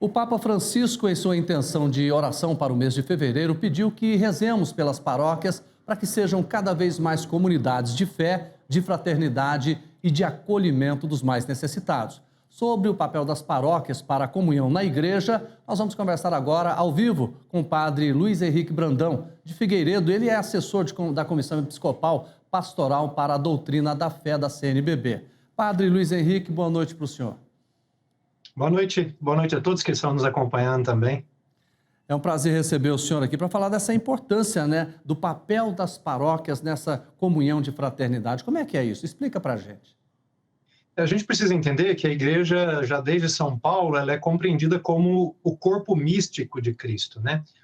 O Papa Francisco, em sua intenção de oração para o mês de fevereiro, pediu que rezemos pelas paróquias para que sejam cada vez mais comunidades de fé, de fraternidade e de acolhimento dos mais necessitados. Sobre o papel das paróquias para a comunhão na igreja, nós vamos conversar agora ao vivo com o padre Luiz Henrique Brandão, de Figueiredo. Ele é assessor da Comissão Episcopal Pastoral para a Doutrina da Fé da CNBB. Padre Luiz Henrique, boa noite para o senhor. Boa noite a todos que estão nos acompanhando também. É um prazer receber o senhor aqui para falar dessa importância, do papel das paróquias nessa comunhão de fraternidade. Como é que é isso? Explica para a gente. A gente precisa entender que a igreja, já desde São Paulo, ela é compreendida como o corpo místico de Cristo,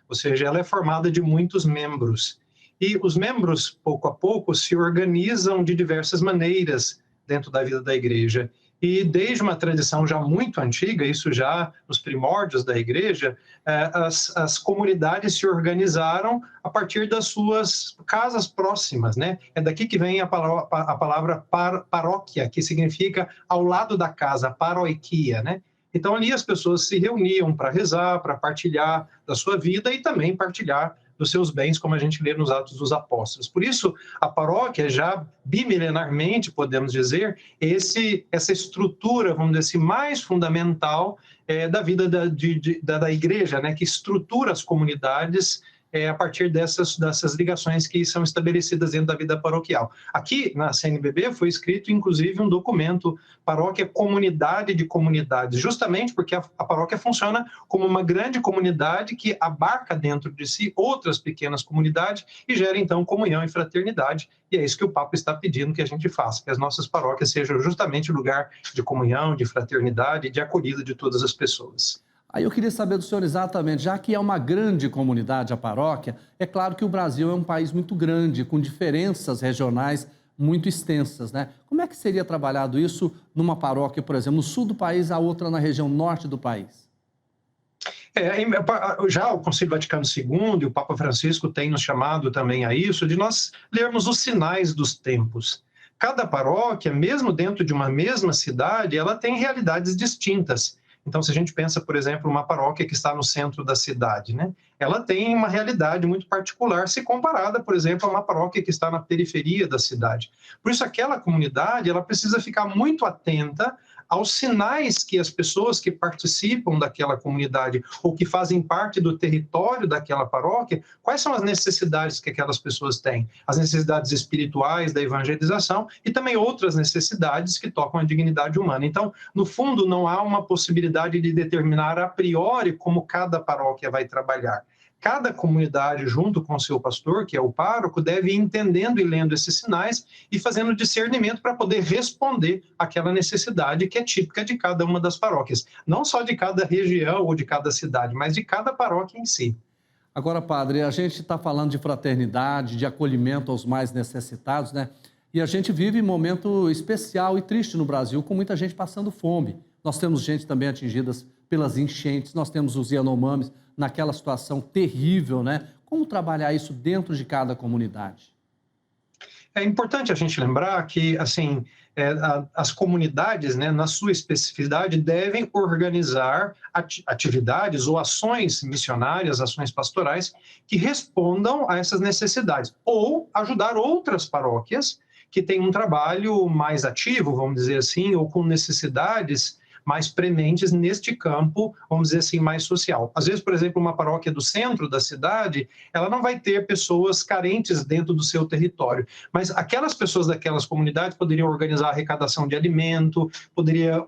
Ou seja, ela é formada de muitos membros. E os membros, pouco a pouco, se organizam de diversas maneiras dentro da vida da igreja. E desde uma tradição já muito antiga, isso já nos primórdios da igreja, as comunidades se organizaram a partir das suas casas próximas, É daqui que vem a palavra paróquia, que significa ao lado da casa, paroikia, Então ali as pessoas se reuniam para rezar, para partilhar da sua vida e também partilhar dos seus bens, como a gente lê nos Atos dos Apóstolos. Por isso, a paróquia, já bimilenarmente, podemos dizer, essa estrutura, vamos dizer assim, mais fundamental da vida da igreja, que estrutura as comunidades a partir dessas ligações que são estabelecidas dentro da vida paroquial. Aqui, na CNBB, foi escrito, inclusive, um documento, Paróquia Comunidade de Comunidades, justamente porque a paróquia funciona como uma grande comunidade que abarca dentro de si outras pequenas comunidades e gera, então, comunhão e fraternidade. E é isso que o Papa está pedindo que a gente faça, que as nossas paróquias sejam justamente lugar de comunhão, de fraternidade e de acolhida de todas as pessoas. Aí eu queria saber do senhor exatamente, já que é uma grande comunidade a paróquia, é claro que o Brasil é um país muito grande, com diferenças regionais muito extensas, Como é que seria trabalhado isso numa paróquia, por exemplo, no sul do país, a outra na região norte do país? Já o Concílio Vaticano II e o Papa Francisco têm nos chamado também a isso, de nós lermos os sinais dos tempos. Cada paróquia, mesmo dentro de uma mesma cidade, ela tem realidades distintas. Então, se a gente pensa, por exemplo, uma paróquia que está no centro da cidade, ela tem uma realidade muito particular se comparada, por exemplo, a uma paróquia que está na periferia da cidade. Por isso, aquela comunidade, ela precisa ficar muito atenta aos sinais que as pessoas que participam daquela comunidade ou que fazem parte do território daquela paróquia, quais são as necessidades que aquelas pessoas têm? As necessidades espirituais da evangelização e também outras necessidades que tocam a dignidade humana. Então, no fundo, não há uma possibilidade de determinar a priori como cada paróquia vai trabalhar. Cada comunidade, junto com o seu pastor, que é o pároco, deve ir entendendo e lendo esses sinais e fazendo discernimento para poder responder àquela necessidade que é típica de cada uma das paróquias. Não só de cada região ou de cada cidade, mas de cada paróquia em si. Agora, padre, a gente está falando de fraternidade, de acolhimento aos mais necessitados, E a gente vive um momento especial e triste no Brasil, com muita gente passando fome. Nós temos gente também atingida pelas enchentes, nós temos os Yanomamis naquela situação terrível, Como trabalhar isso dentro de cada comunidade? É importante a gente lembrar que, assim, as comunidades, na sua especificidade, devem organizar atividades ou ações missionárias, ações pastorais, que respondam a essas necessidades, ou ajudar outras paróquias que têm um trabalho mais ativo, vamos dizer assim, ou com necessidades mais prementes neste campo, vamos dizer assim, mais social. Às vezes, por exemplo, uma paróquia do centro da cidade, ela não vai ter pessoas carentes dentro do seu território, mas aquelas pessoas daquelas comunidades poderiam organizar arrecadação de alimento, poderia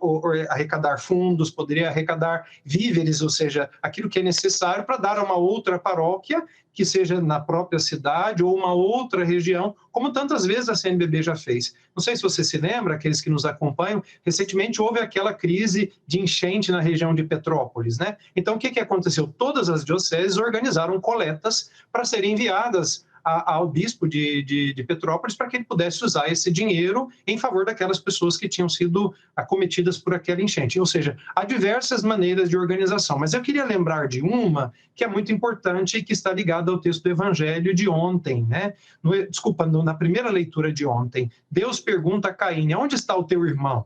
arrecadar fundos, poderia arrecadar víveres, ou seja, aquilo que é necessário para dar a uma outra paróquia, que seja na própria cidade ou uma outra região, como tantas vezes a CNBB já fez. Não sei se você se lembra, aqueles que nos acompanham, recentemente houve aquela crise de enchente na região de Petrópolis, Então, o que aconteceu? Todas as dioceses organizaram coletas para serem enviadas ao bispo de Petrópolis para que ele pudesse usar esse dinheiro em favor daquelas pessoas que tinham sido acometidas por aquela enchente. Ou seja, há diversas maneiras de organização, mas eu queria lembrar de uma que é muito importante e que está ligada ao texto do Evangelho de ontem, na primeira leitura de ontem. Deus pergunta a Caim: onde está o teu irmão?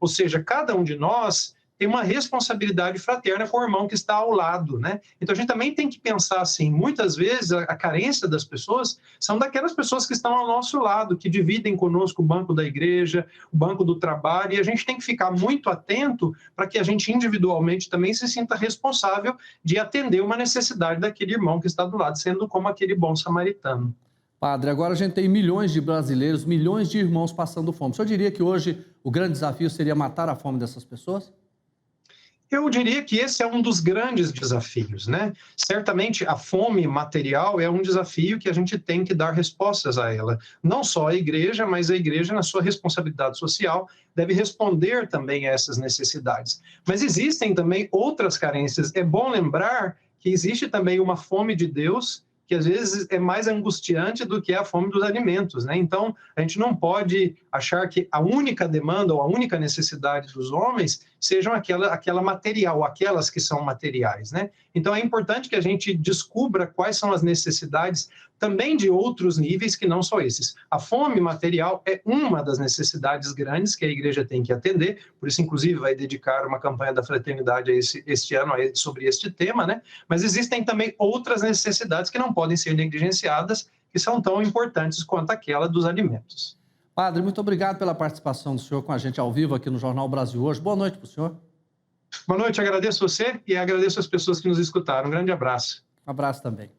Ou seja, cada um de nós tem uma responsabilidade fraterna com o irmão que está ao lado, né? Então a gente também tem que pensar assim, muitas vezes a carência das pessoas são daquelas pessoas que estão ao nosso lado, que dividem conosco o banco da igreja, o banco do trabalho, e a gente tem que ficar muito atento para que a gente individualmente também se sinta responsável de atender uma necessidade daquele irmão que está do lado, sendo como aquele bom samaritano. Padre, agora a gente tem milhões de brasileiros, milhões de irmãos passando fome. O senhor diria que hoje o grande desafio seria matar a fome dessas pessoas? Eu diria que esse é um dos grandes desafios, né? Certamente a fome material é um desafio que a gente tem que dar respostas a ela. Não só a igreja, mas a igreja, na sua responsabilidade social, deve responder também a essas necessidades. Mas existem também outras carências. É bom lembrar que existe também uma fome de Deus que às vezes é mais angustiante do que a fome dos alimentos, né? Então, a gente não pode achar que a única demanda ou a única necessidade dos homens sejam aquela material, aquelas que são materiais, né? Então, é importante que a gente descubra quais são as necessidades também de outros níveis que não só esses. A fome material é uma das necessidades grandes que a igreja tem que atender, por isso, inclusive, vai dedicar uma campanha da fraternidade este ano sobre este tema, né? Mas existem também outras necessidades que não podem ser negligenciadas, que são tão importantes quanto aquela dos alimentos. Padre, muito obrigado pela participação do senhor com a gente ao vivo aqui no Jornal Brasil Hoje. Boa noite para o senhor. Boa noite, agradeço você e agradeço as pessoas que nos escutaram. Um grande abraço. Um abraço também.